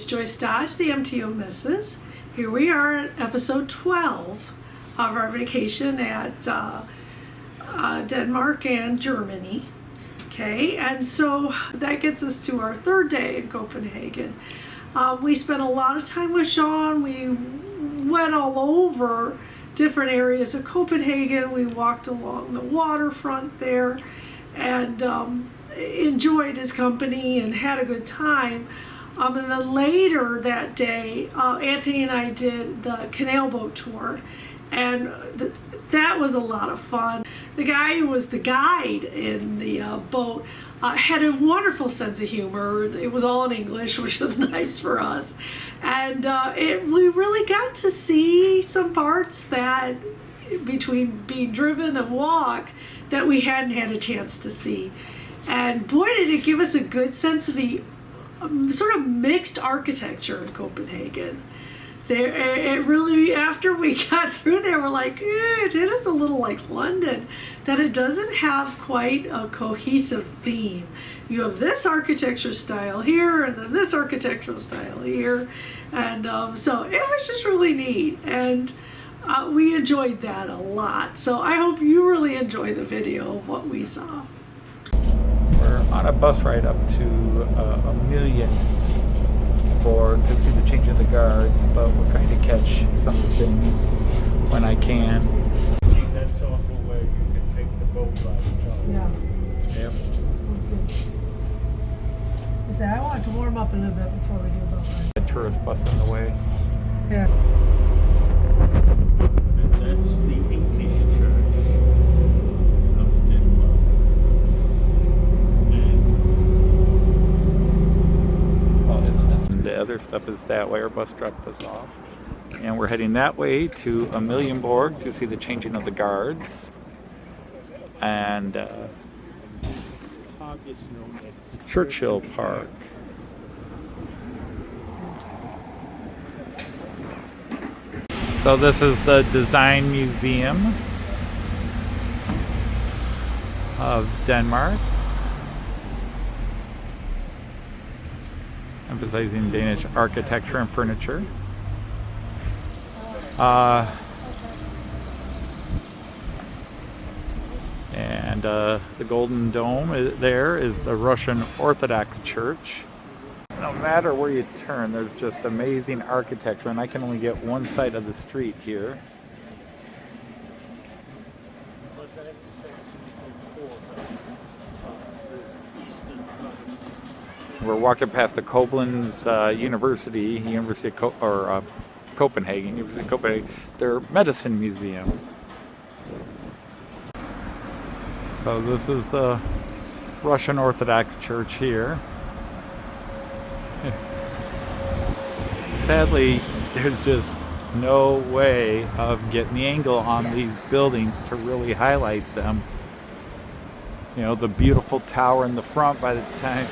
it's Joyce Dodge, the MTO Missus. Here we are at episode 12 of our vacation at Denmark and Germany. Okay, and so that gets us to our third day in Copenhagen. We spent a lot of time with Sean. We went all over different areas of Copenhagen. We walked along the waterfront there and enjoyed his company and had a good time. And then later that day, Anthony and I did the canal boat tour, and that was a lot of fun. The guy who was the guide in the boat had a wonderful sense of humor. It was all in English, which was nice for us. And we really got to see some parts that, between being driven and walk, that we hadn't had a chance to see. And boy, did it give us a good sense of the sort of mixed architecture in Copenhagen. It really, after we got through there, we're like, it is a little like London, that it doesn't have quite a cohesive theme. You have this architecture style here, and then this architectural style here, and so it was just really neat, and we enjoyed that a lot. So I hope you really enjoy the video of what we saw. We're on a bus ride up to Amelienborg to see the change of the guards, but we're trying to catch some of the things when I can. See, that's also where you can take the boat ride. Yeah. Yep. Sounds good. I want to warm up a little bit before we do boat ride. A tourist bus in the way. Yeah. And that's the English church of Denmark. Oh, isn't that? The other stuff is that way. Our bus dropped us off. And we're heading that way to Amelienborg to see the changing of the guards. And Park is known as Churchill Park. So this is the Design Museum of Denmark, emphasizing Danish architecture and furniture. And the Golden Dome there is the Russian Orthodox Church. No matter where you turn, there's just amazing architecture, and I can only get one side of the street here. We're walking past the Koblenz University of Copenhagen, University of Copenhagen, their medicine museum. So this is the Russian Orthodox Church here. Sadly, there's just no way of getting the angle on these buildings to really highlight them. You know, the beautiful tower in the front, by the time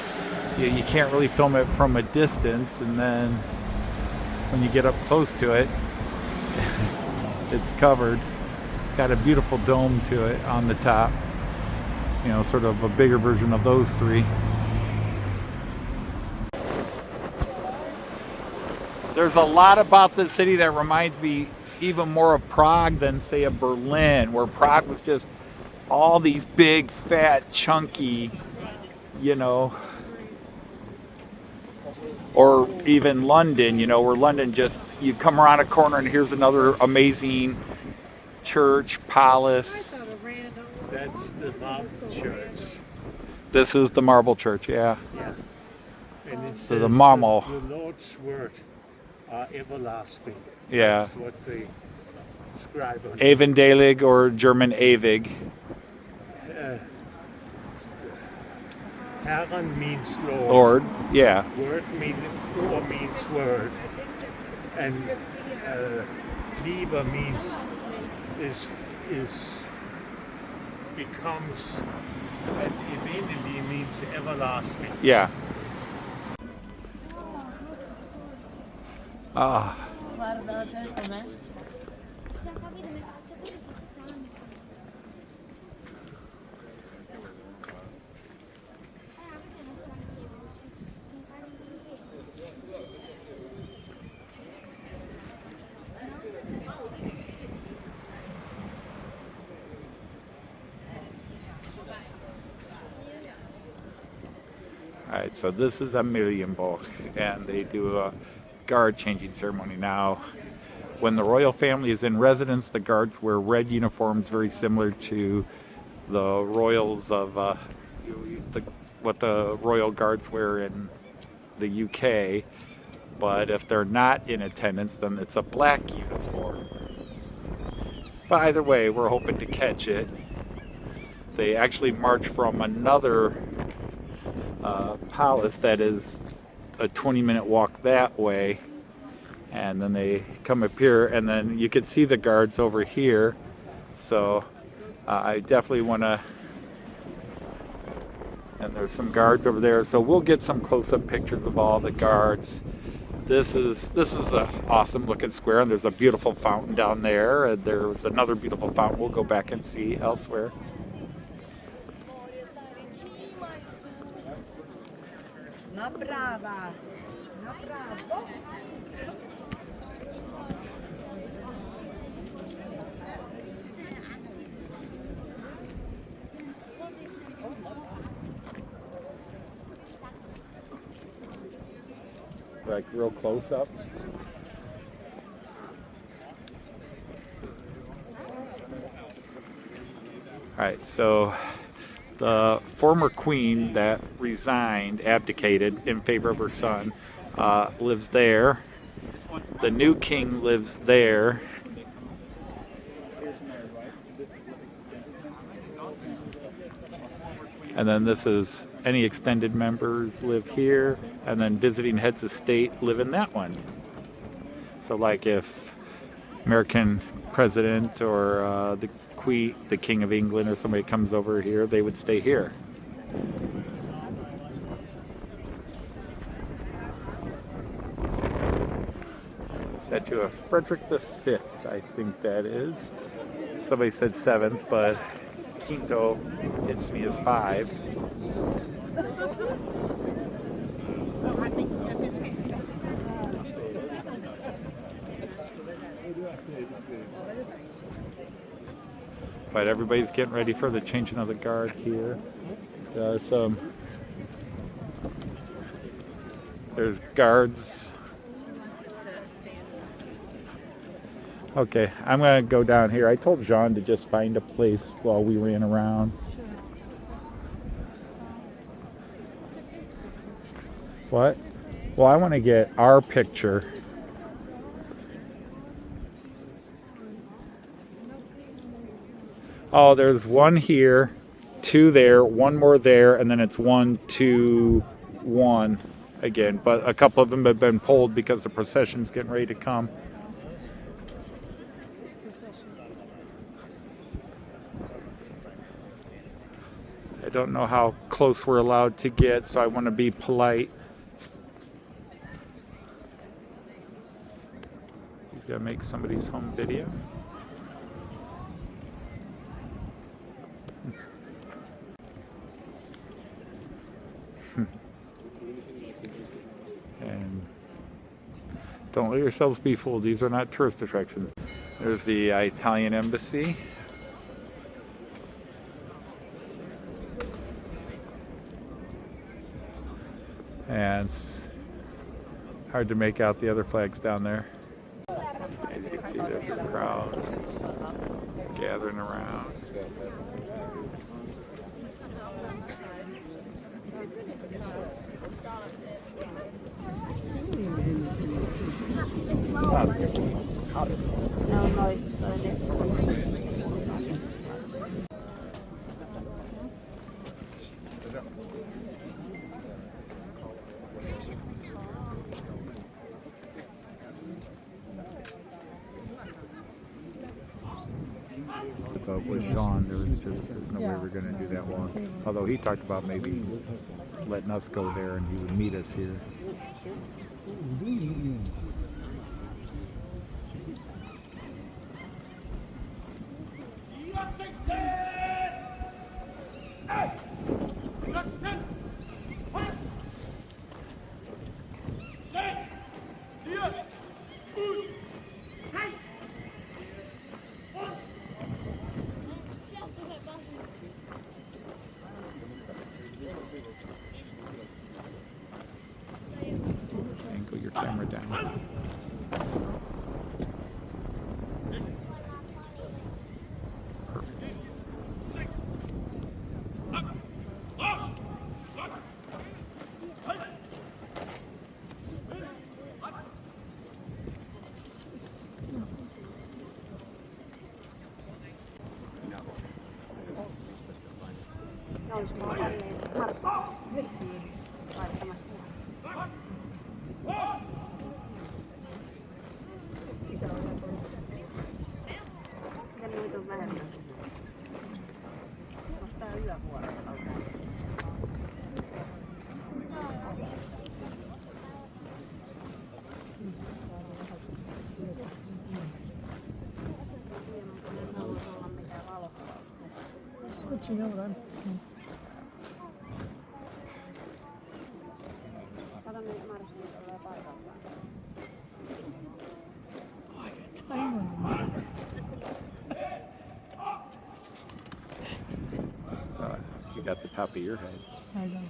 you can't really film it from a distance, and then when you get up close to it, it's covered. It's got a beautiful dome to it on the top. You know, sort of a bigger version of those three. There's a lot about this city that reminds me even more of Prague than, say, of Berlin, where Prague was just all these big, fat, chunky, you know, or even London, you know, where London just, you come around a corner and here's another amazing church, palace. That's the Marble Church. This is the Marble Church, yeah. Yeah. And it So the says marble. the Lord's word are everlasting. Yeah. That's what they describe on Evangelig, or German Ewig. Herren means Lord. Lord, yeah. Word means word. And Liebe means is becomes, and eventually means everlasting. Yeah. Ah. Right, so this is Amelienborg, and they do a guard changing ceremony now. When the royal family is in residence, the guards wear red uniforms, very similar to the royals of what the royal guards wear in the UK. But if they're not in attendance, then it's a black uniform. But either way, we're hoping to catch it. They actually march from another palace that is a 20-minute walk that way, and then they come up here, and then you can see the guards over here. So I definitely want to, and there's some guards over there, so we'll get some close-up pictures of all the guards. This is an awesome looking square, and there's a beautiful fountain down there, and there's another beautiful fountain we'll go back and see elsewhere. No brava. No bravo. Like real close up. All right, so the former queen that resigned, abdicated in favor of her son, lives there. The new king lives there. And then this is any extended members live here, and then visiting heads of state live in that one. So like if American president or the Queen, the King of England, or somebody comes over here, they would stay here. Said to a Frederick V, I think that is. Somebody said 7th, but Quinto hits me as 5. But everybody's getting ready for the changing of the guard here. There's guards. Okay, I'm gonna go down here. I told Jean to just find a place while we ran around. What? Well, I want to get our picture. Oh, there's one here, 2 there, 1 more there, and then it's 1, 2, 1 again. But a couple of them have been pulled because the procession's getting ready to come. I don't know how close we're allowed to get, so I want to be polite. He's got to make somebody's home video. And don't let yourselves be fooled. These are not tourist attractions. There's the Italian embassy. And it's hard to make out the other flags down there. As you can see, there's a crowd gathering around. But with Sean, there's no way we're going to do that walk. Although he talked about maybe letting us go there and he would meet us here. Put your camera down. Ne olisi vaan tälleen marssin laittamassa. Iso on. Ja nyt on vähemmän. Onko tää yövuorossa? But you know what I'm thinking. Kato, ne marssit tulee paikallaan. Oh, I got time on them. You got the top of your head. I know.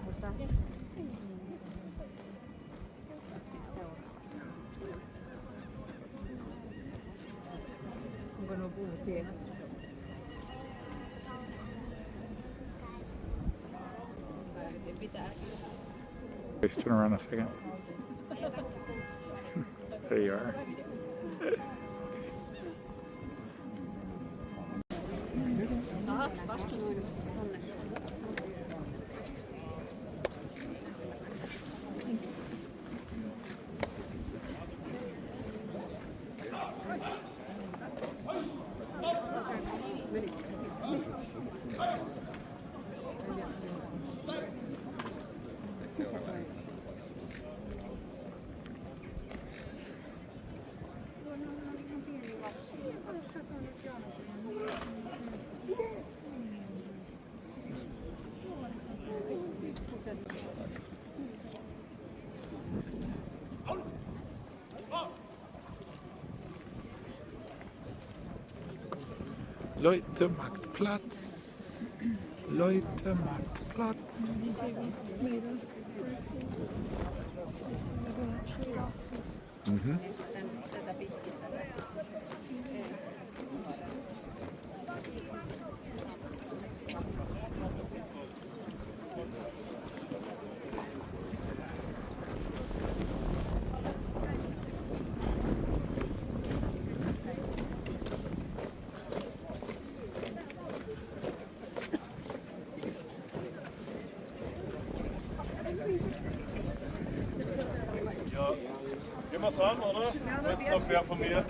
Osa hyvä. Onko nuo puut hienot? Just turn around a second. There you are. Leute, Marktplatz. Leute, Marktplatz. Mhm. Ja, gehen wir's an, oder? Das ist noch wer von mir.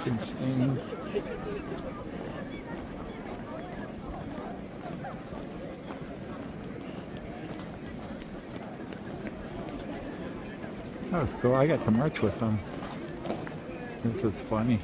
It's insane. That was cool. I got to march with them. This is funny.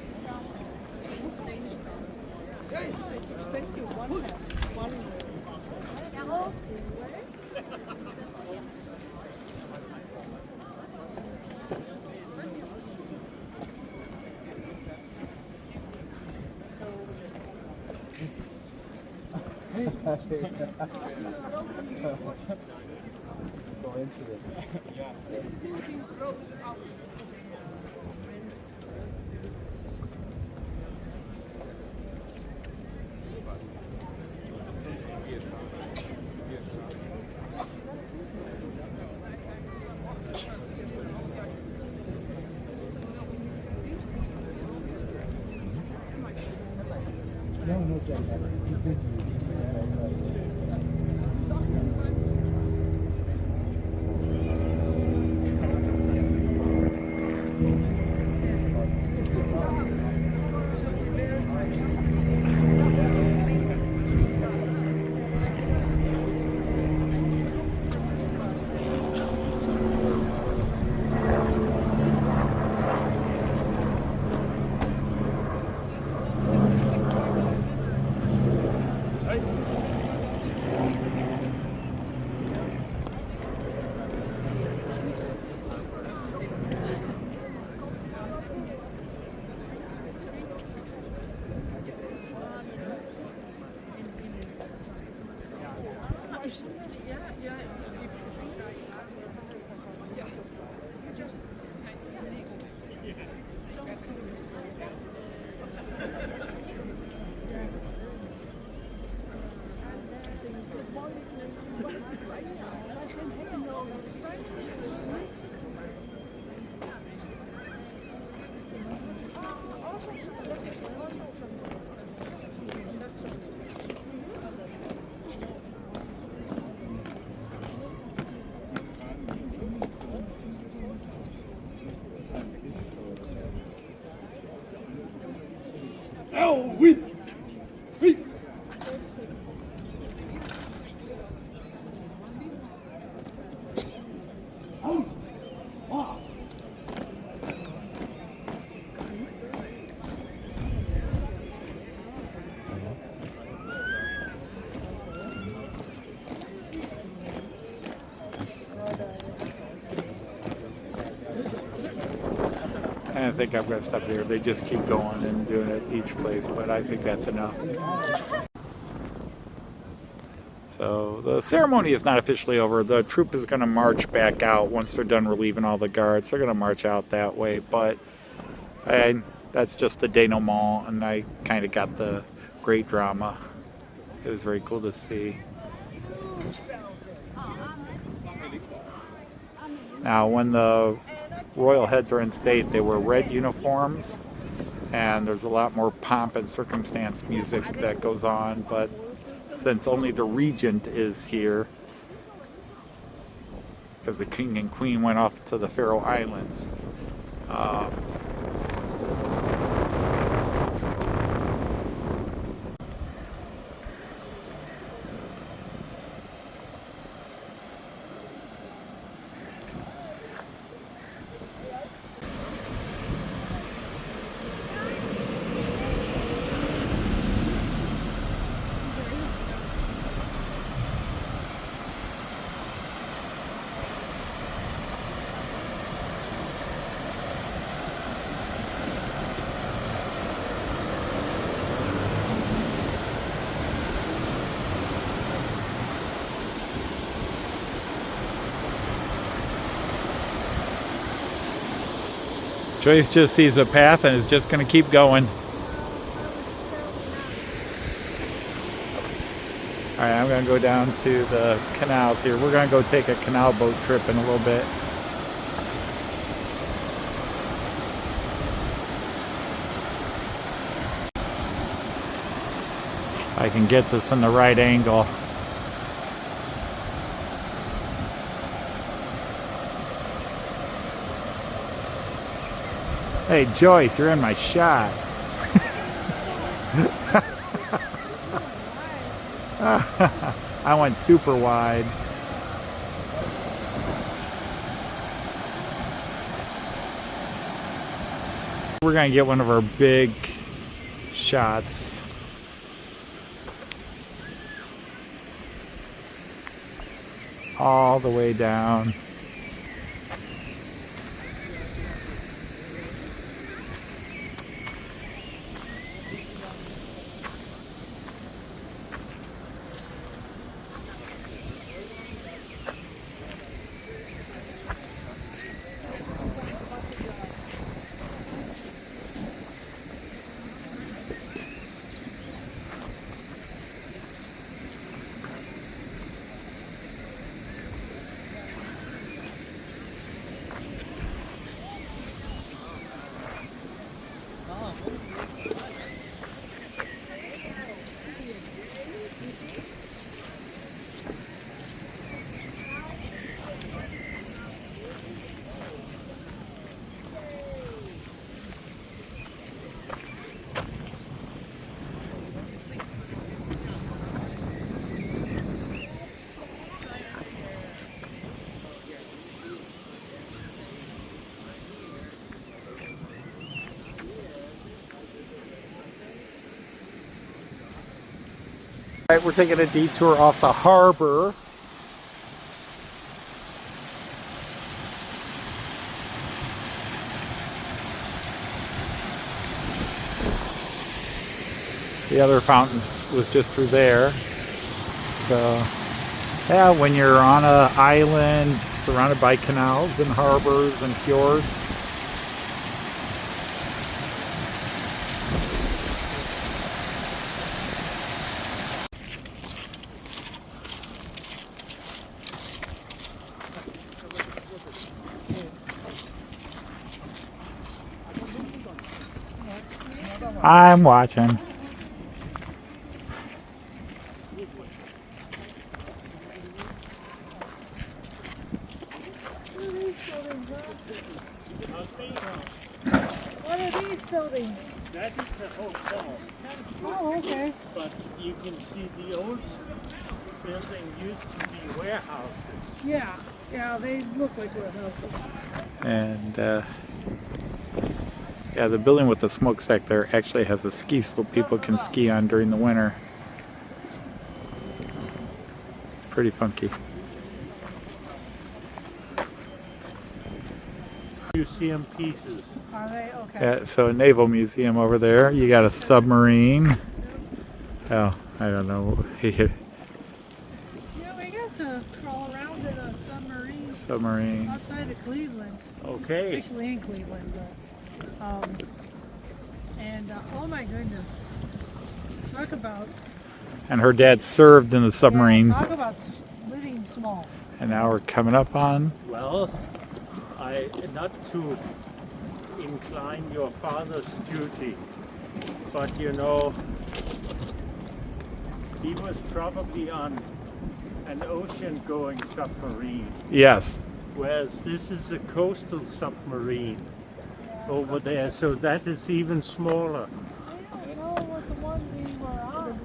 I think I'm going to stop here. They just keep going and doing it each place, but I think that's enough. So the ceremony is not officially over. The troop is going to march back out once they're done relieving all the guards. They're going to march out that way, but that's just the denouement, and I kind of got the great drama. It was very cool to see. Now, when the royal heads are in state, they wear red uniforms, and there's a lot more pomp and circumstance music that goes on, but since only the regent is here, because the king and queen went off to the Faroe Islands, Joyce just sees a path and is just going to keep going. Alright, I'm going to go down to the canals here. We're going to go take a canal boat trip in a little bit. If I can get this in the right angle. Hey Joyce, you're in my shot. I went super wide. We're gonna get one of our big shots. All the way down. Alright, we're taking a detour off the harbor. The other fountain was just through there. So, yeah, when you're on an island surrounded by canals and harbors and fjords, I'm watching. What are these buildings? That is a hotel. Oh, okay. But you can see the old building used to be warehouses. Yeah, yeah, they look like warehouses. And yeah, the building with the smokestack there actually has a ski slope people can ski on during the winter. It's pretty funky. Museum pieces. Are they? Okay. Yeah, so a naval museum over there. You got a submarine. Oh, I don't know. Yeah, we got to crawl around in a submarine Submarine. outside of Cleveland. Okay. Actually in Cleveland, but oh my goodness, talk about And her dad served in the submarine. talk about living small. And now we're coming up on. Well, not to incline your father's duty, but you know, he was probably on an ocean-going submarine, Yes. whereas this is a coastal submarine over there, so that is even smaller. I don't know what the one we were on.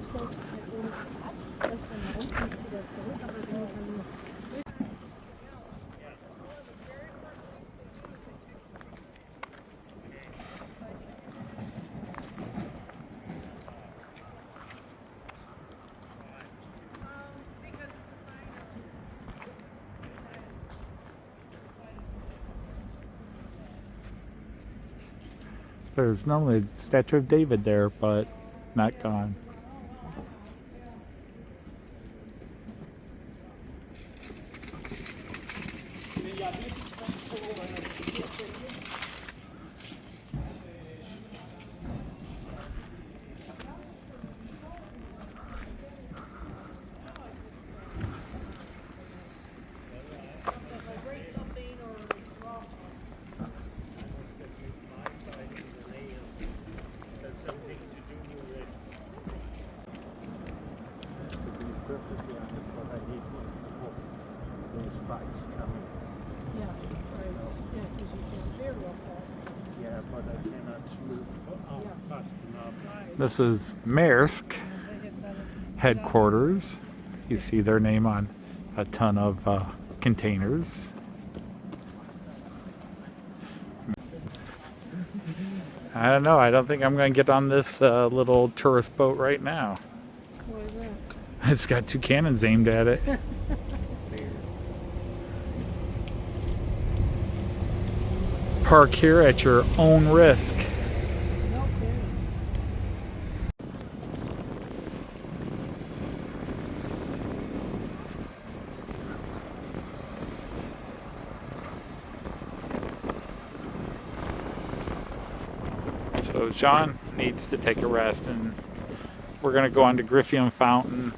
There's normally a statue of David there, but not gone. perfectly honest, but I hate those spikes coming. Yeah, right. Yeah, because you can't hear real fast. Yeah, but I cannot smooth out Yeah. fast enough. This is Maersk headquarters. You see their name on a ton of containers. I don't know. I don't think I'm going to get on this little tourist boat right now. What is that? It's got two cannons aimed at it. Park here at your own risk. No kidding. So Jean needs to take a rest, and we're going to go on to Griffion Fountain,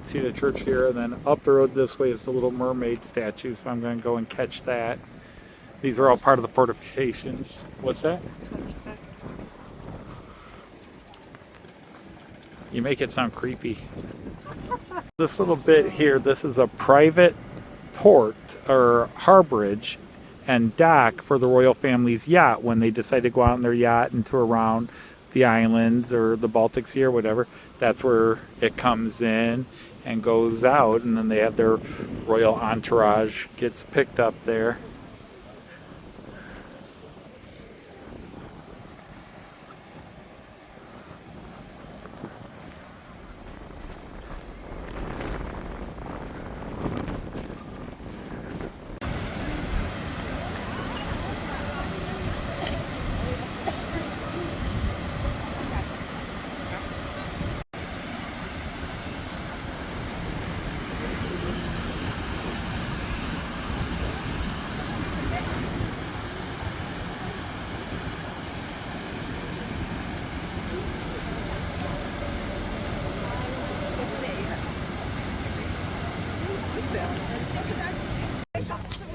see the church here, and then up the road this way is the Little Mermaid statue, so I'm going to go and catch that. These are all part of the fortifications. What's that? You make it sound creepy. This little bit here, this is a private port or harborage and dock for the royal family's yacht when they decide to go out on their yacht and tour around the islands or the Baltic Sea or whatever. That's where it comes in and goes out, and then they have their royal entourage gets picked up there.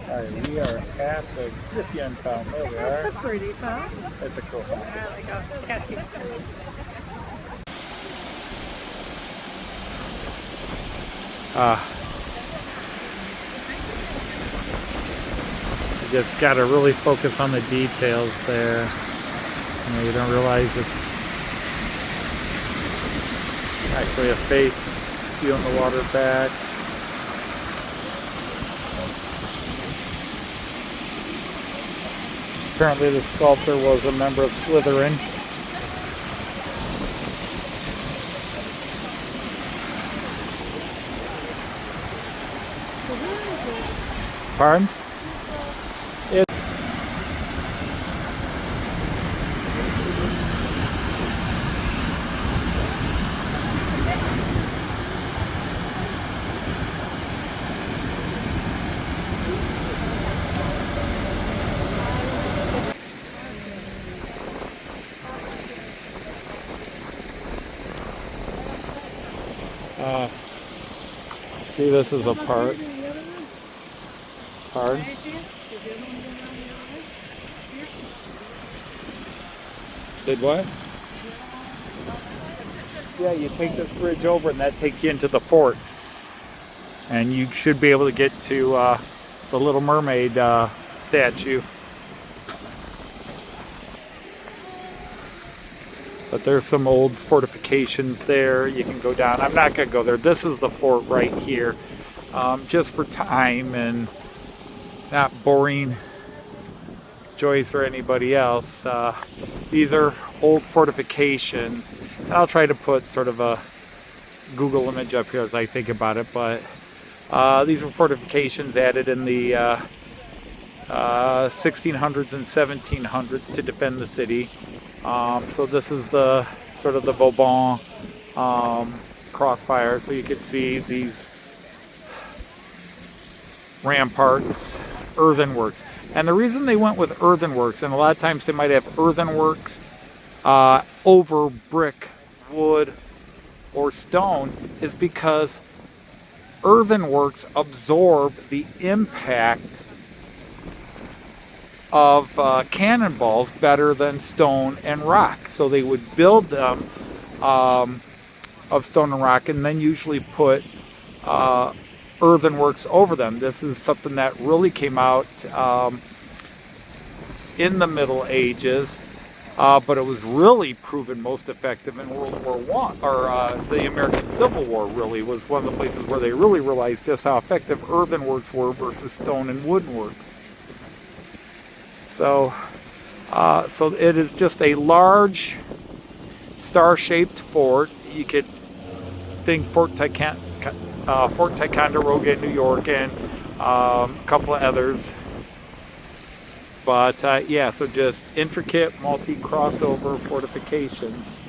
Alright, we are at the Griffion Fountain. There we are. That's a pretty fountain. That's a cool fountain. Like a casket. You just got to really focus on the details there. You know, you don't realize it's actually a face feeling the water back. Apparently the sculptor was a member of Slytherin. Pardon? It see, this is a part. Pardon? Did what? Yeah, you take this bridge over and that takes you into the fort. And you should be able to get to the Little Mermaid statue. But there's some old fortifications there. You can go down. I'm not going to go there. This is the fort right here. Just for time and not boring Joyce or anybody else. These are old fortifications. And I'll try to put sort of a Google image up here as I think about it. But these were fortifications added in the 1600s and 1700s to defend the city. So this is the sort of the Vauban crossfire. So you can see these ramparts, earthenworks. And the reason they went with earthenworks, and a lot of times they might have earthenworks over brick, wood, or stone, is because earthenworks absorb the impact of cannonballs better than stone and rock. So they would build them of stone and rock and then usually put earthenworks over them. This is something that really came out in the Middle Ages, but it was really proven most effective in World War One, or the American Civil War. Really was one of the places where they really realized just how effective earthenworks were versus stone and woodworks. So, so it is just a large star-shaped fort. You could think Fort Ticonderoga in New York, and a couple of others. But yeah, so just intricate multi-crossover fortifications.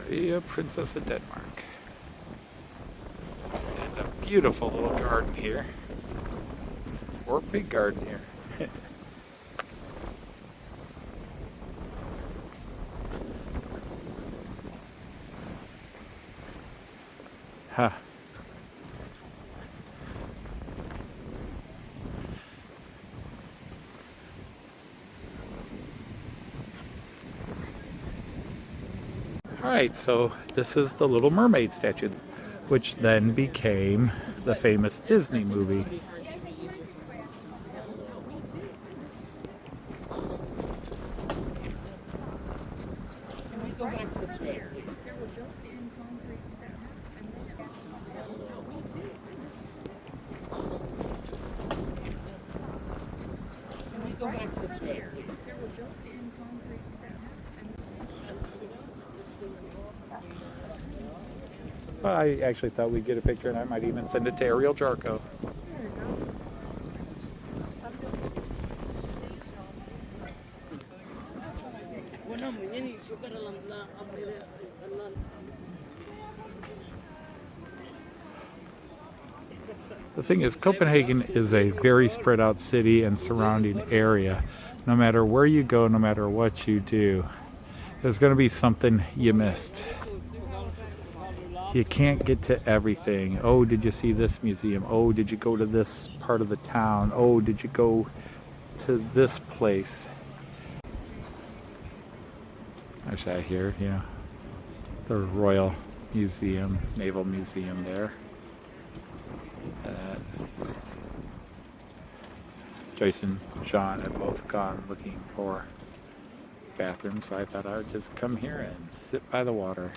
Maria, Princess of Denmark. And a beautiful little garden here. Or big garden here. Huh. Alright, so this is the Little Mermaid statue, which then became the famous Disney movie. Can we go back to the stairs? Can we go back to the stairs? I actually thought we'd get a picture, and I might even send it to Ariel Jarko. The thing is, Copenhagen is a very spread out city and surrounding area. No matter where you go, no matter what you do, there's going to be something you missed. You can't get to everything. Oh, did you see this museum? Oh, did you go to this part of the town? Oh, did you go to this place? There's that here, yeah. The Royal Museum, Naval Museum there. Joyce and Sean had both gone looking for bathrooms, so I thought I would just come here and sit by the water.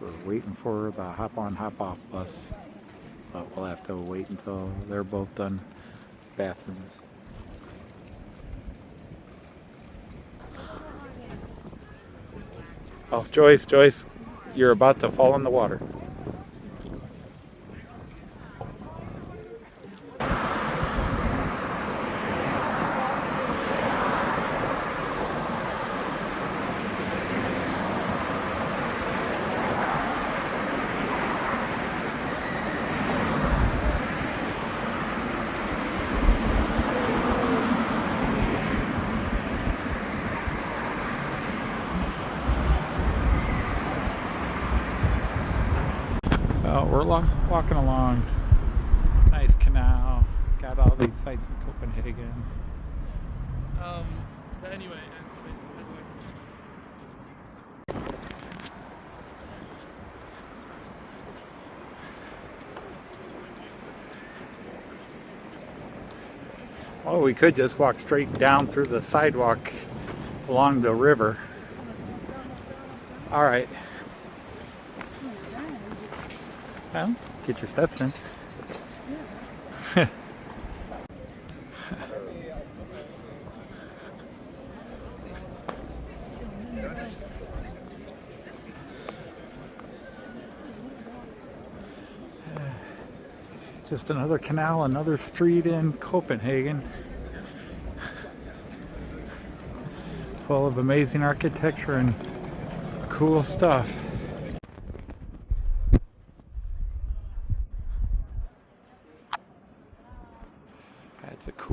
We're waiting for the hop-on, hop-off bus, but we'll have to wait until they're both done bathrooms. Oh, Joyce, you're about to fall in the water. We're walking along. Nice canal. Got all these sights in Copenhagen. But anyway, Well, we could just walk straight down through the sidewalk along the river. All right. Well, get your steps in. Just another canal, another street in Copenhagen. Full of amazing architecture and cool stuff.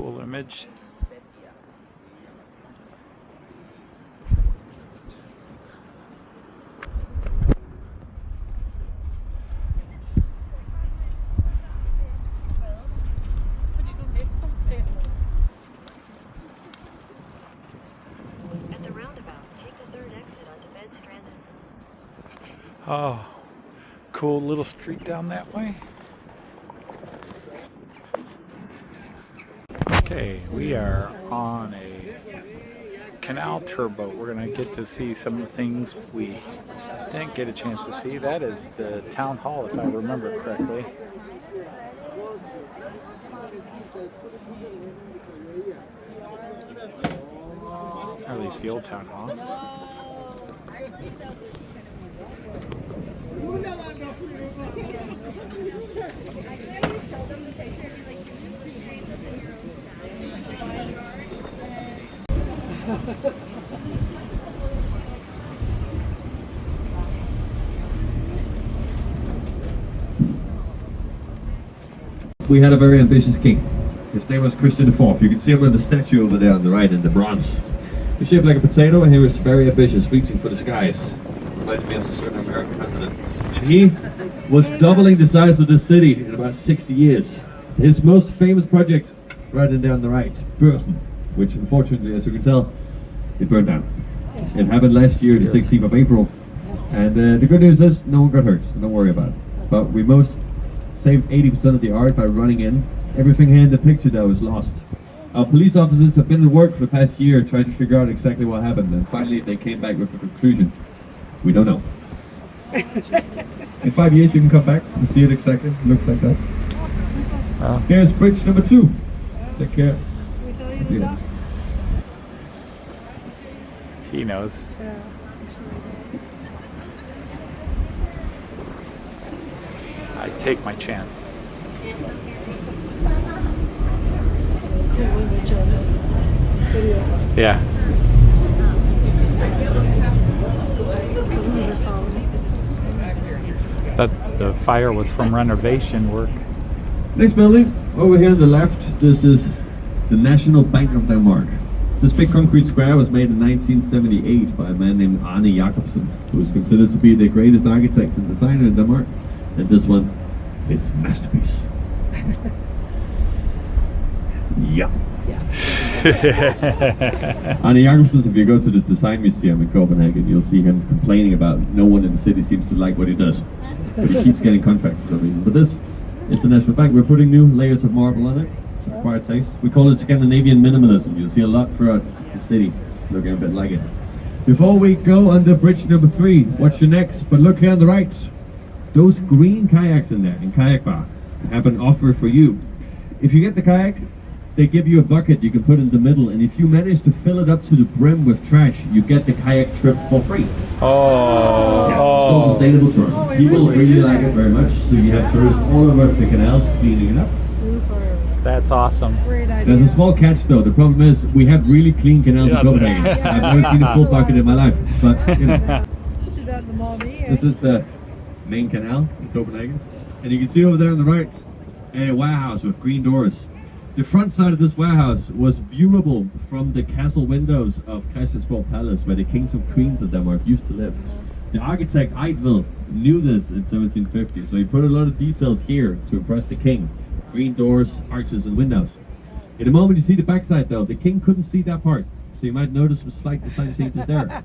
cool image. At the roundabout, take the third exit onto Bed Stranden. Oh, cool little street down that way. Okay, we are on a canal tour boat. We're gonna get to see some of the things we didn't get a chance to see. That is the town hall, if I remember correctly. Or at least the old town hall. We had a very ambitious king. His name was Christian IV. You can see him on the statue over there on the right in the bronze. He's shaped like a potato and he was very ambitious, reaching for the skies. Reminded me of a certain American president. And he was doubling the size of the city in about 60 years. His most famous project, right in there on the right, Børsen, which unfortunately, as you can tell, it burned down. It happened last year, the 16th of April. And the good news is, no one got hurt, so don't worry about it. But we most saved 80% of the art by running in. Everything here in the picture though is lost. Our police officers have been at work for the past year trying to figure out exactly what happened, and finally they came back with the conclusion. We don't know. In 5 years you can come back and see it exactly. It looks like that. Here's bridge number 2. Take care. Should we tell you the duck? He knows. Yeah, I'm sure he does. I take my chance. Cool image on the video. Yeah. That the fire was from renovation work. Next building, over here on the left, this is the National Bank of Denmark. This big concrete square was made in 1978 by a man named Arne Jacobsen, who is considered to be the greatest architect and designer in Denmark. And this one is masterpiece. Yeah. Arne Jacobsen, if you go to the Design Museum in Copenhagen, you'll see him complaining about no one in the city seems to like what he does. But he keeps getting contracts for some reason. But this is the National Bank. We're putting new layers of marble on it. It's an acquired taste. We call it Scandinavian minimalism. You'll see a lot throughout the city looking a bit like it. Before we go under bridge number 3, what's your next? But look here on the right. Those green kayaks in there, in Kayak Bar, have an offer for you. If you get the kayak, they give you a bucket you can put in the middle, and if you manage to fill it up to the brim with trash, you get the kayak trip for free. Oh. Yeah, it's called sustainable tourism. People really like it very much, so you have tourists all over the canals cleaning it up. Super. That's awesome. Great idea. There's a small catch though. The problem is we have really clean canals in Copenhagen. I've never seen a full bucket in my life, but you know. Do that in the mall, This is the main canal in Copenhagen, and you can see over there on the right a warehouse with green doors. The front side of this warehouse was viewable from the castle windows of Christiansborg Palace, where the kings and queens of Denmark used to live. The architect Eidvil knew this in 1750, so he put a lot of details here to impress the king. Green doors, arches and windows. In a moment you see the backside though, the king couldn't see that part, so you might notice some slight design changes there.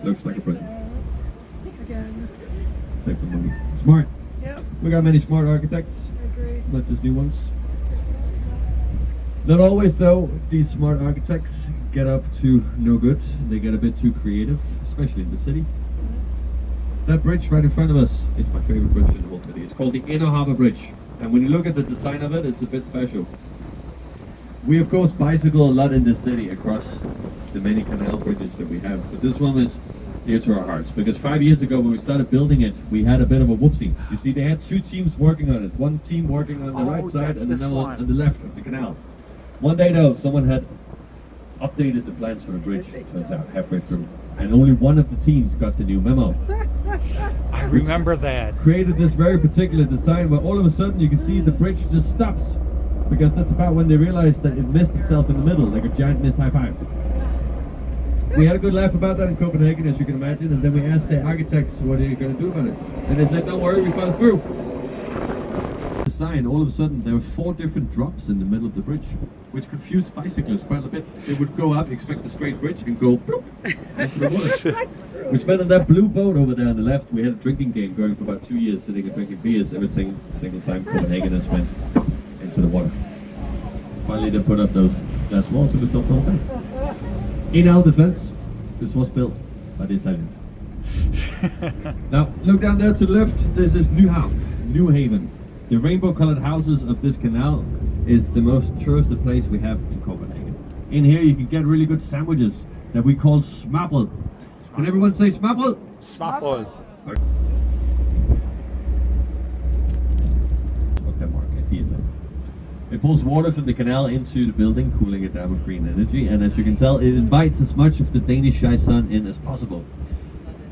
Looks like a present. Again. Save some money. Smart. Yep. We got many smart architects, Agreed. not just new ones. Not always though, these smart architects get up to no good. They get a bit too creative, especially in the city. That bridge right in front of us is my favorite bridge in the whole city. It's called the Inner Harbor Bridge. And when you look at the design of it, it's a bit special. We of course bicycle a lot in this city across the many canal bridges that we have. But this one is dear to our hearts, because 5 years ago when we started building it, we had a bit of a whoopsie. You see, they had 2 teams working on it. One team working on the right side and another one on the left of the canal. One day though, someone had updated the plans for the bridge, turns out, halfway through. And only one of the teams got the new memo. I remember that. created this very particular design where all of a sudden you can see the bridge just stops, because that's about when they realized that it missed itself in the middle, like a giant missed high five. We had a good laugh about that in Copenhagen, as you can imagine, and then we asked the architects what are you going to do about it, and they said, don't worry, we fell through. The sign, all of a sudden there were 4 different drops in the middle of the bridge, which confused bicyclists quite a bit. They would go up, expect a straight bridge, and go bloop into the water. We spent on that blue boat over there on the left. We had a drinking game going for about 2 years, sitting and drinking beers every single time Copenhageners went into the water. Finally they put up those glass walls and we stopped all day. In our defense, this was built by the Italians. Now, look down there to the left, this is New Haven. The rainbow-colored houses of this canal is the most touristed place we have in Copenhagen. In here you can get really good sandwiches that we call smapple. Can everyone say smapple? Smapple. Okay, Mark, it pulls water from the canal into the building, cooling it down with green energy, and as you can tell, it invites as much of the Danish shy sun in as possible.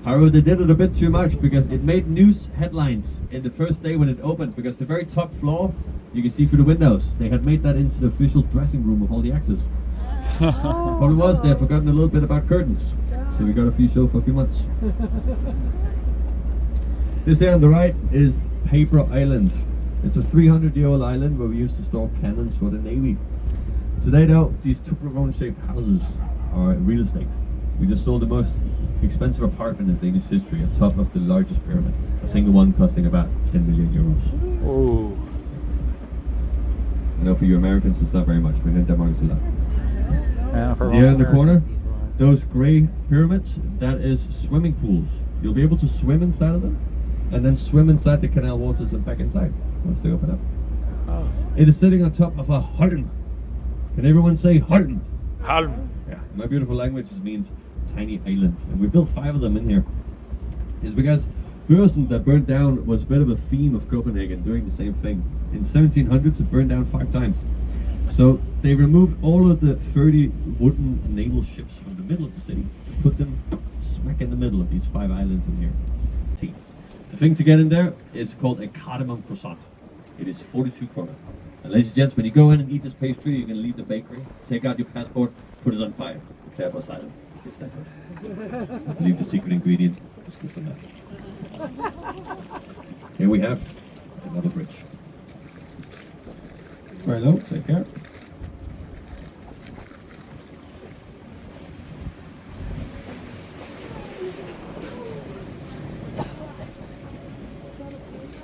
However, they did it a bit too much because it made news headlines in the first day when it opened, because the very top floor, you can see through the windows, they had made that into the official dressing room of all the actors. Problem was, they had forgotten a little bit about curtains, so we got a free show for a few months. This here on the right is Paper Island. It's a 300-year-old island where we used to store cannons for the Navy. Today though, these Toblerone-shaped houses are real estate. We just sold the most expensive apartment in Danish history on top of the largest pyramid. A single one costing about 10 million euros. Oh. I know for you Americans it's not very much, but in Denmark it's a lot. Yeah, for See here in the Americans. corner, those grey pyramids, that is swimming pools. You'll be able to swim inside of them, and then swim inside the canal waters and back inside once they open up. Oh. It is sitting on top of a holm. Can everyone say holm? Halm. Yeah. My beautiful language means tiny island, and we built 5 of them in here. It's because Børsen that burned down was a bit of a theme of Copenhagen, doing the same thing. In 1700s it burned down 5 times. So they removed all of the 30 wooden naval ships from the middle of the city to put them smack in the middle of these 5 islands in here. See, the thing to get in there is called a cardamom croissant. It is 42 kroner. And ladies and gents, when you go in and eat this pastry, you can leave the bakery, take out your passport, put it on fire. Declare for asylum. It's that good. I believe the secret ingredient is good for that. Here we have another bridge. Very low, take care.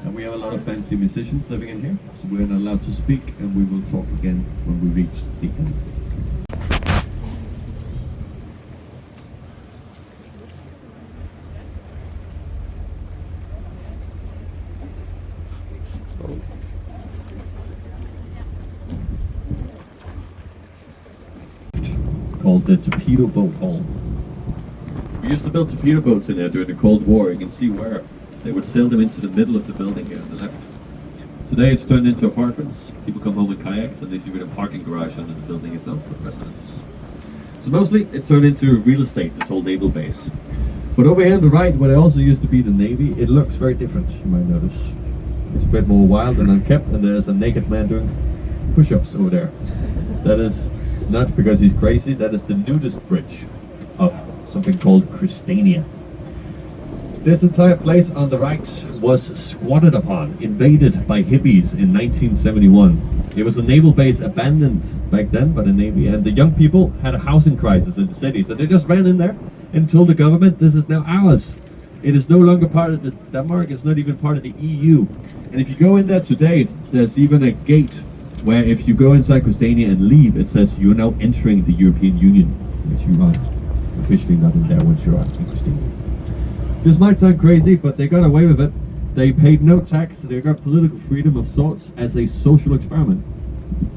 And we have a lot of fancy musicians living in here, so we're not allowed to speak, and we will talk again when we reach the end. Called the Torpedo Boat Hall. We used to build torpedo boats in there during the Cold War. You can see where they would sail them into the middle of the building here on the left. Today it's turned into apartments. People come home in kayaks and they see with a parking garage under the building itself for residents. So mostly it turned into real estate, this whole naval base. But over here on the right, where there also used to be the Navy, it looks very different, you might notice. It's a bit more wild and unkept, and there's a naked man doing push-ups over there. That is not because he's crazy, that is the nudist bridge of something called Christiania. This entire place on the right was squatted upon, invaded by hippies in 1971. It was a naval base abandoned back then by the Navy, and the young people had a housing crisis in the city, so they just ran in there and told the government, this is now ours. It is no longer part of Denmark, it's not even part of the EU. And if you go in there today, there's even a gate where if you go inside Christiania and leave, it says you're now entering the European Union, which you are officially not in there once you're out in Christiania. This might sound crazy, but they got away with it. They paid no tax, they got political freedom of sorts as a social experiment.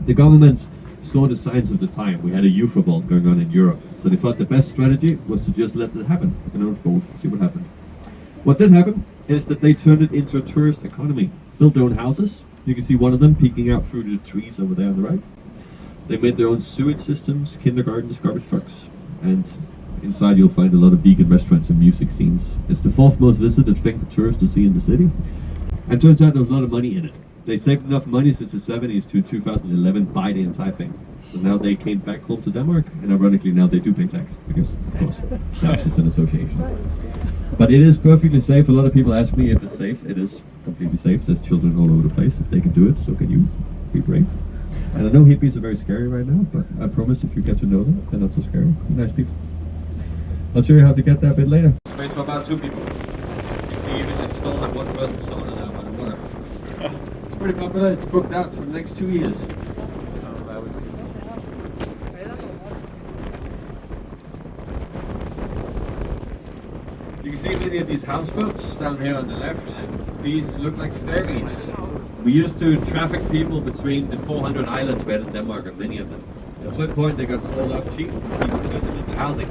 The governments saw the signs of the time. We had a youth revolt going on in Europe, so they thought the best strategy was to just let it happen, unfold, see what happened. What did happen is that they turned it into a tourist economy, built their own houses. You can see one of them peeking out through the trees over there on the right. They made their own sewage systems, kindergartens, garbage trucks, and Inside you'll find a lot of vegan restaurants and music scenes. It's the 4th most visited thing for tourists to see in the city. And turns out there was a lot of money in it. They saved enough money since the 70s to 2011 buy the entire thing. So now they came back home to Denmark, and ironically now they do pay tax, because of course, that's just an association. But it is perfectly safe. A lot of people ask me if it's safe. It is completely safe. There's children all over the place. If they can do it, so can you. Be brave. And I know hippies are very scary right now, but I promise if you get to know them, they're not so scary. They're nice people. I'll show you how to get there a bit later. Space for about 2 people. You see, even installed a one-person sauna now by the water. It's pretty popular. It's booked out for the next 2 years. You can see many of these houseboats down here on the left. These look like ferries. We used to traffic people between the 400 islands we had in Denmark, and many of them. At a certain point they got sold off cheap, people turned them into housing.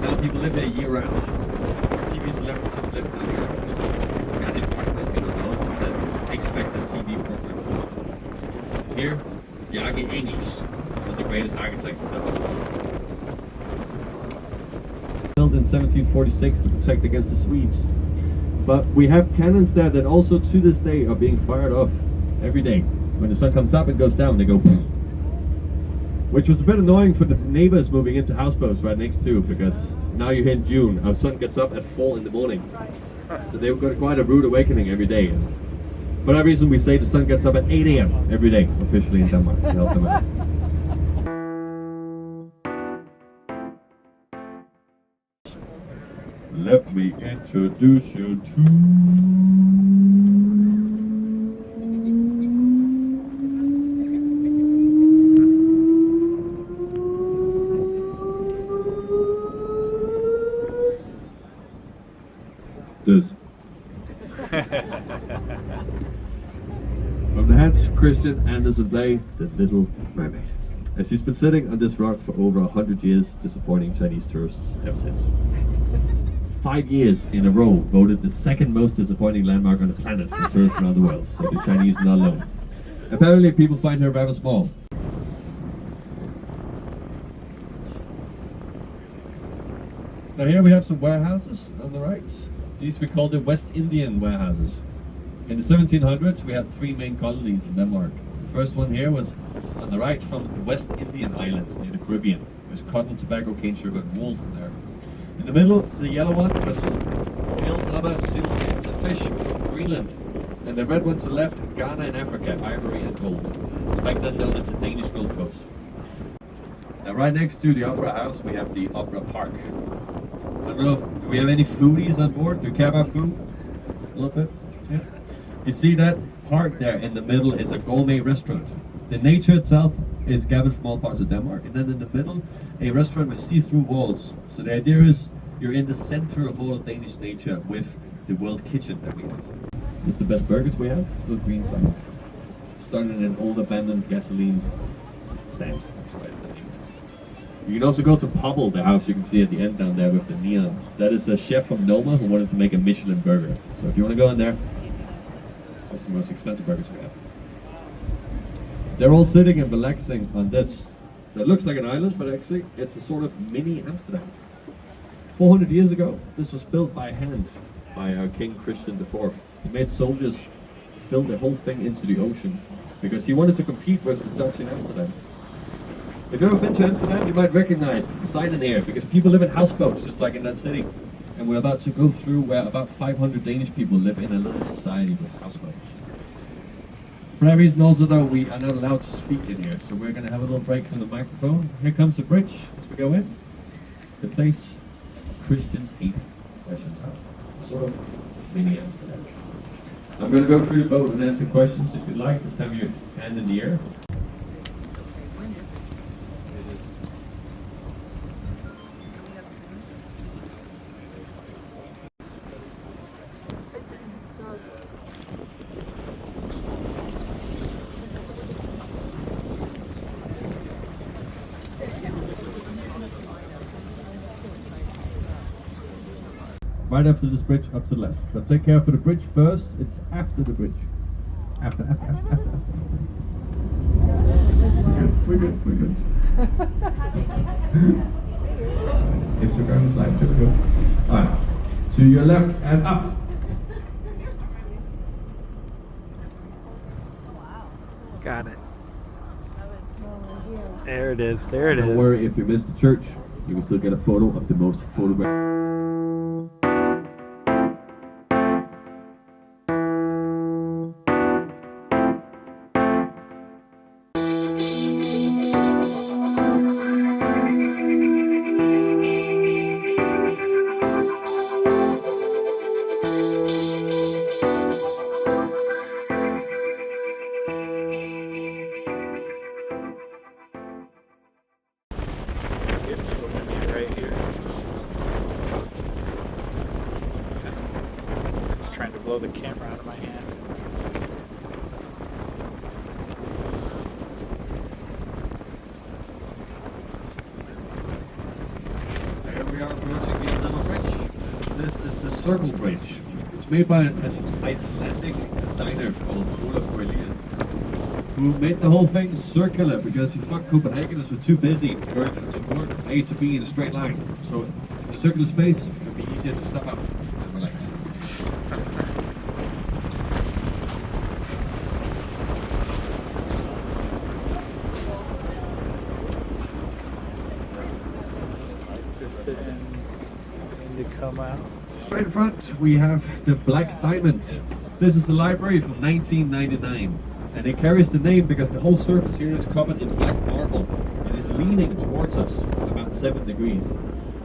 Now people live there year round. TV celebrities live down here. And in fact, you know, it's an expected TV program host. Here, Bjarke Ingels, one of the greatest architects in the world. Built in 1746 to protect against the Swedes. But we have cannons there that also to this day are being fired off every day. When the sun comes up and goes down, they go poof. Which was a bit annoying for the neighbors moving into houseboats right next to, because now you're here in June, our sun gets up at 4 in the morning. So they've got quite a rude awakening every day. And for that reason we say the sun gets up at 8 AM every day, officially in Denmark, to help them out. Let me introduce you to this. From the hands of Christian Andersen Blay, the Little Mermaid. As he's been sitting on this rock for over 100 years, disappointing Chinese tourists ever since. 5 years in a row voted the second most disappointing landmark on the planet for tourists around the world, so the Chinese are not alone. Apparently people find her rather small. Now here we have some warehouses on the right. These we call the West Indian warehouses. In the 1700s we had 3 main colonies in Denmark. The first one here was on the right from the West Indian Islands near the Caribbean. There's cotton, tobacco, cane sugar and wool from there. In the middle, the yellow one was milk, rubber, sealskins and fish from Greenland. And the red one to the left, Ghana in Africa, ivory and gold. It's back then known as the Danish Gold Coast. Now right next to the Opera House we have the Opera Park. I don't know if, do we have any foodies on board? Do you care about food? A little bit? Yeah. You see that park there in the middle is a gourmet restaurant. The nature itself is gathered from all parts of Denmark, and then in the middle a restaurant with see-through walls. So the idea is you're in the center of all of Danish nature with the world kitchen that we have. It's the best burgers we have, the green side. Started in an old abandoned gasoline stand. That's why it's the name. You can also go to Pobble, the house you can see at the end down there with the neon. That is a chef from Noma who wanted to make a Michelin burger. So if you want to go in there, that's the most expensive burgers we have. They're all sitting and relaxing on this. That looks like an island, but actually it's a sort of mini Amsterdam. 400 years ago, this was built by hand by our King Christian IV. He made soldiers fill the whole thing into the ocean because he wanted to compete with the Dutch in Amsterdam. If you've ever been to Amsterdam, you might recognize the sign in here because people live in houseboats just like in that city. And we're about to go through where about 500 Danish people live in a little society with houseboats. For that reason also though, we are not allowed to speak in here, so we're going to have a little break from the microphone. Here comes the bridge as we go in. The place Christians hate questions out. Sort of mini Amsterdam. I'm going to go through the boat and answer questions. If you'd like, just have your hand in the air. Right after this bridge, up to the left. But take care for the bridge first. It's after the bridge. After. We're good. Instagram slide. Good. Alright. To your left and up. Got it. Over here. There it is. There it Don't is. worry if you missed the church, you can still get a photo of the most photographed. Right here. Just trying to blow the camera out of my hand. Here we are approaching the Little Bridge. This is the Circle Bridge. It's made by an Icelandic designer called Olaf Elias, who made the whole thing circular because he thought Copenhageners were too busy going from work from A to B in a straight line. So in the circular space, it would be easier to stop up and relax. Just to end to come out. Straight in front, we have the Black Diamond. This is a library from 1999. And it carries the name because the whole surface here is covered in black marble and is leaning towards us at about 7 degrees.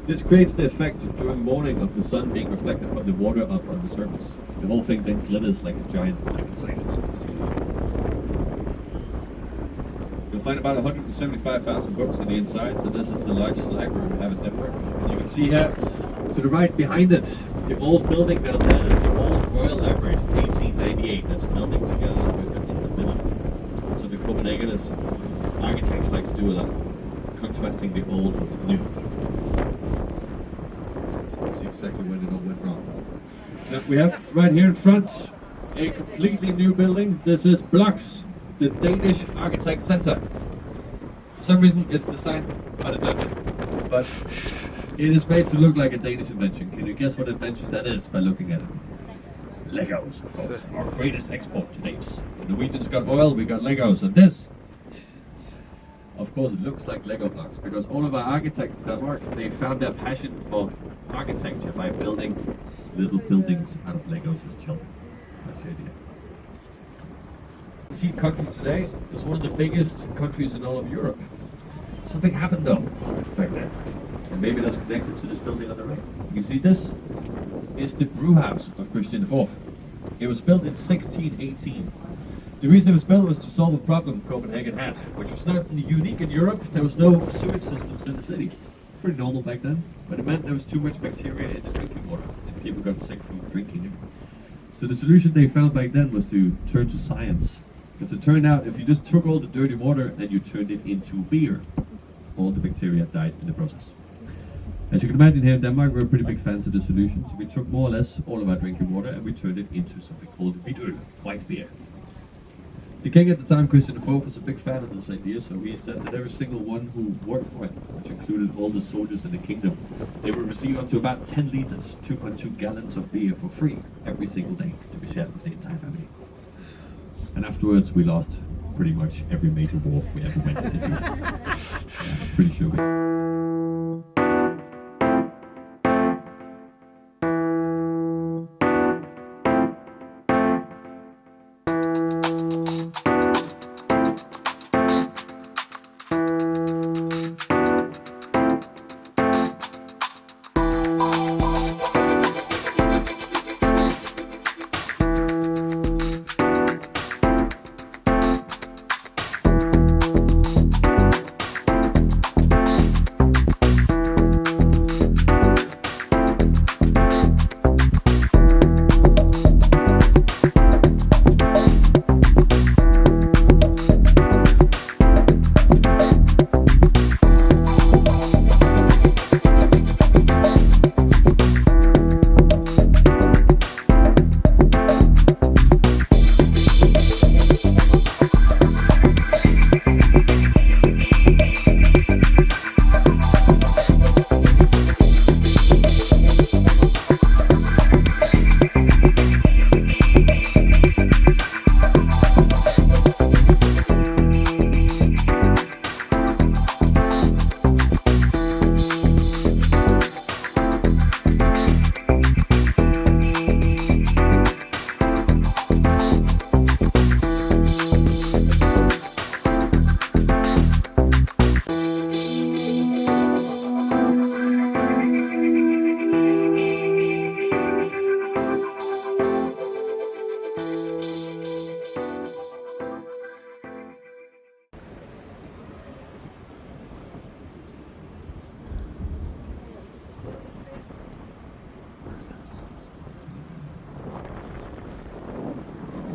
This creates the effect during morning of the sun being reflected from the water up on the surface. The whole thing then glitters like a giant planet. You'll find about 175,000 books on the inside, so this is the largest library we have in Denmark. And you can see here, to the right behind it, the old building down there is the old Royal Library from 1898 that's melting together with it in the middle. So the Copenhageners architects like to do a lot, contrasting the old with the new. So see exactly where it all went wrong. Now we have right here in front a completely new building. This is Blocks, the Danish Architect Center. For some reason it's designed by the Dutch, but it is made to look like a Danish invention. Can you guess what invention that is by looking at it? Legos, of course. Our greatest export to date. The Norwegians got oil, we got Legos. And this, of course, it looks like Lego blocks because all of our architects in Denmark, they found their passion for architecture by building little buildings out of Legos as children. That's the idea. The country today is one of the biggest countries in all of Europe. Something happened though back then. And maybe that's connected to this building on the right. You see this? It's the brew house of Christian IV. It was built in 1618. The reason it was built was to solve a problem Copenhagen had, which was not unique in Europe. There was no sewage systems in the city. Pretty normal back then, but it meant there was too much bacteria in the drinking water, and people got sick from drinking it. So the solution they found back then was to turn to science. Because it turned out if you just took all the dirty water and you turned it into beer, all the bacteria died in the process. As you can imagine here in Denmark, we're pretty big fans of the solution, so we took more or less all of our drinking water and we turned it into something called hvidøl, white beer. The king at the time, Christian IV, was a big fan of this idea, so he said that every single one who worked for him, which included all the soldiers in the kingdom, they would receive up to about 10 liters, 2.2 gallons of beer for free every single day to be shared with the entire family. And afterwards, we lost pretty much every major war we ever went into. Yeah, I'm pretty sure we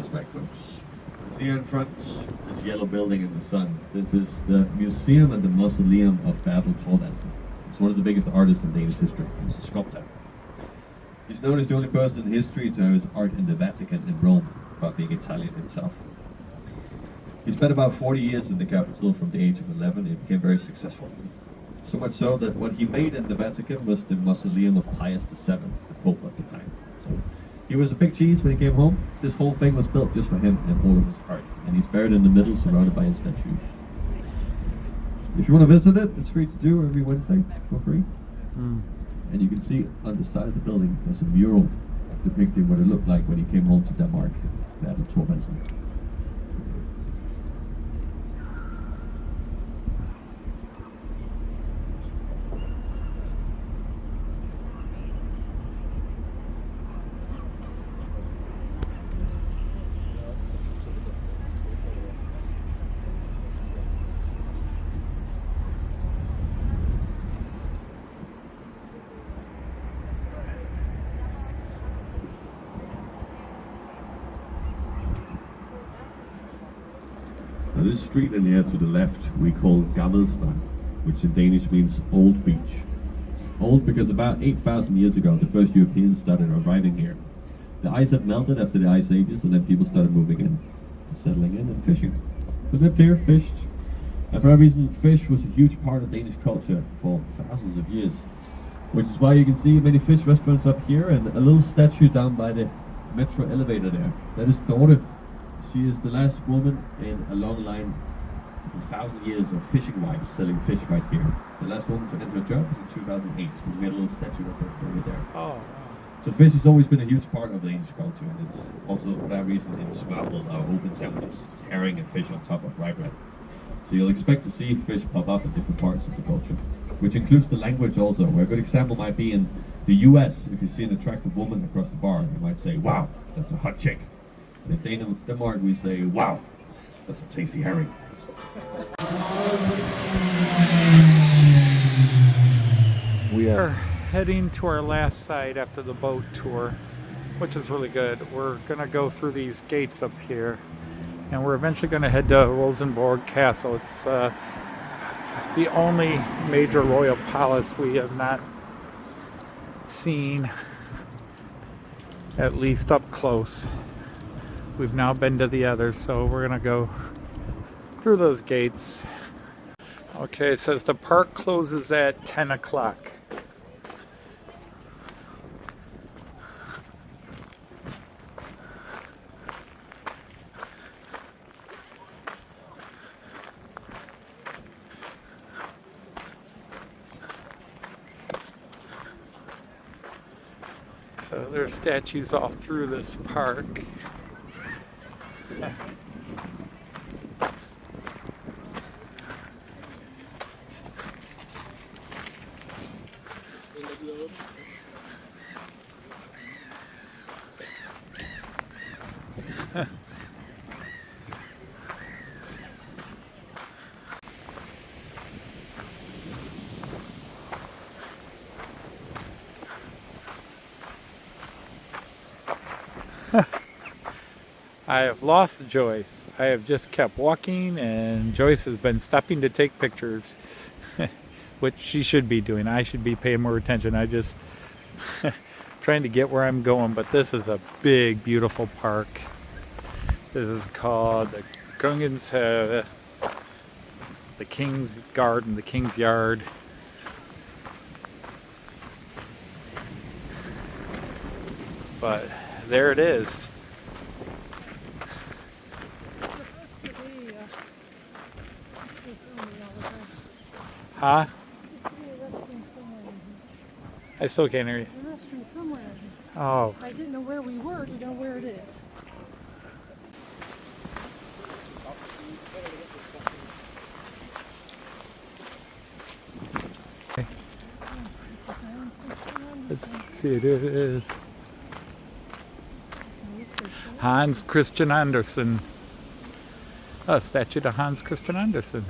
horseback, folks. See here in front, this yellow building in the sun. This is the Museum and the Mausoleum of Bertel Thorvaldsen. He's one of the biggest artists in Danish history. He's a sculptor. He's known as the only person in history to have his art in the Vatican in Rome, while being Italian himself. He spent about 40 years in the capital from the age of 11 and became very successful. So much so that what he made in the Vatican was the mausoleum of Pius VII, the Pope at the time. So he was a big cheese when he came home. This whole thing was built just for him and all of his art. And he's buried in the middle, surrounded by his statues. If you want to visit it, it's free to do every Wednesday for free. And you can see on the side of the building, there's a mural depicting what it looked like when he came home to Denmark, Bertel Thorvaldsen. Now this street in here to the left we call Gammelstrand, which in Danish means old beach. Old because about 8,000 years ago the first Europeans started arriving here. The ice had melted after the ice ages and then people started moving in, settling in and fishing. So they lived here, fished, and for that reason fish was a huge part of Danish culture for thousands of years. Which is why you can see many fish restaurants up here and a little statue down by the metro elevator there. That is Dorte. She is the last woman in a long line of 1,000 years of fishing wives selling fish right here. The last woman to enter a job was in 2008. We made a little statue of her over there. Oh, So fish has always been a huge part of the Danish culture, and it's also for that reason in smørrebrød, our open sandwiches. It's herring and fish on top of rye bread. So you'll expect to see fish pop up in different parts of the culture, which includes the language also, where a good example might be in the US. If you see an attractive woman across the bar, you might say, wow, that's a hot chick. And in Denmark we say, wow, that's a tasty herring. we are heading to our last site after the boat tour, which is really good. We're gonna go through these gates up here, and we're eventually gonna head to Amelienborg Castle. It's the only major royal palace we have not seen, at least up close. We've now been to the others, so we're gonna go through those gates. Okay, it says the park closes at 10 o'clock. So there's statues all through this park. I have lost Joyce. I have just kept walking and Joyce has been stopping to take pictures, which she should be doing. I should be paying more attention. I just trying to get where I'm going, but this is a big, beautiful park. This is called the Kungens, the King's Garden, the King's Yard. But there it is. Huh? I still can't hear you. The restroom somewhere. Oh. I didn't know where we were. Do you know where it is? Let's see, it is Hans Christian Andersen. A statue to Hans Christian Andersen.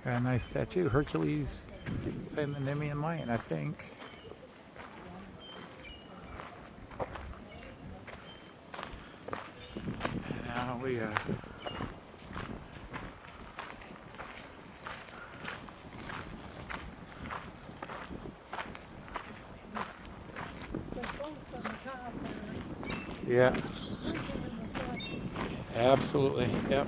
Got a nice statue. Hercules and the Nemean lion, I think. And now we So boats on the top there. yeah, Bridge them in the side. absolutely. Yep.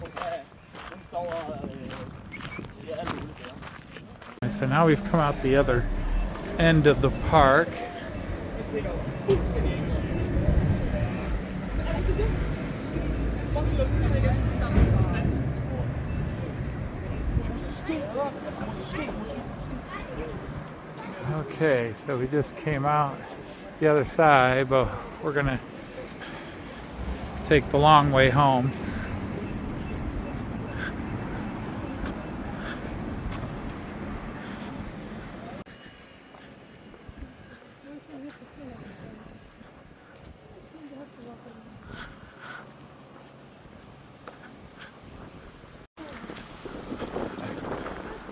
Okay. So now we've come out the other end of the park. Okay, so we just came out the other side, but we're gonna take the long way home. Nice one with the sand. Seem to have to walk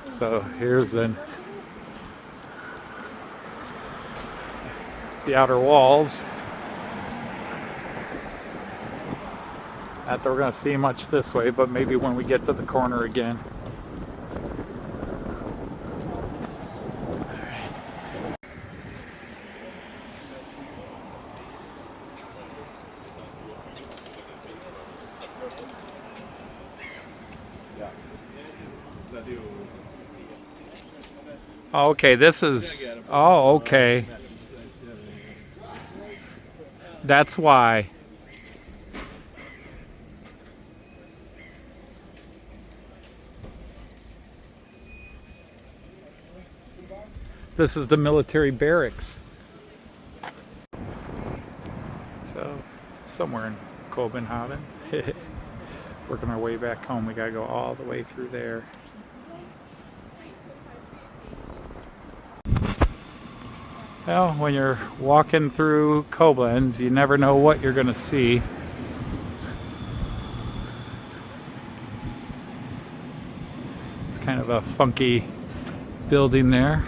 in. So here's the outer walls. Not that we're going to see much this way, but maybe when we get to the corner again. Oh, okay, this is. Oh, okay. That's why. This is the military barracks. So, somewhere in Copenhagen. Working our way back home, we gotta go all the way through there. Well, when you're walking through Koblenz, you never know what you're gonna see. It's kind of a funky building there.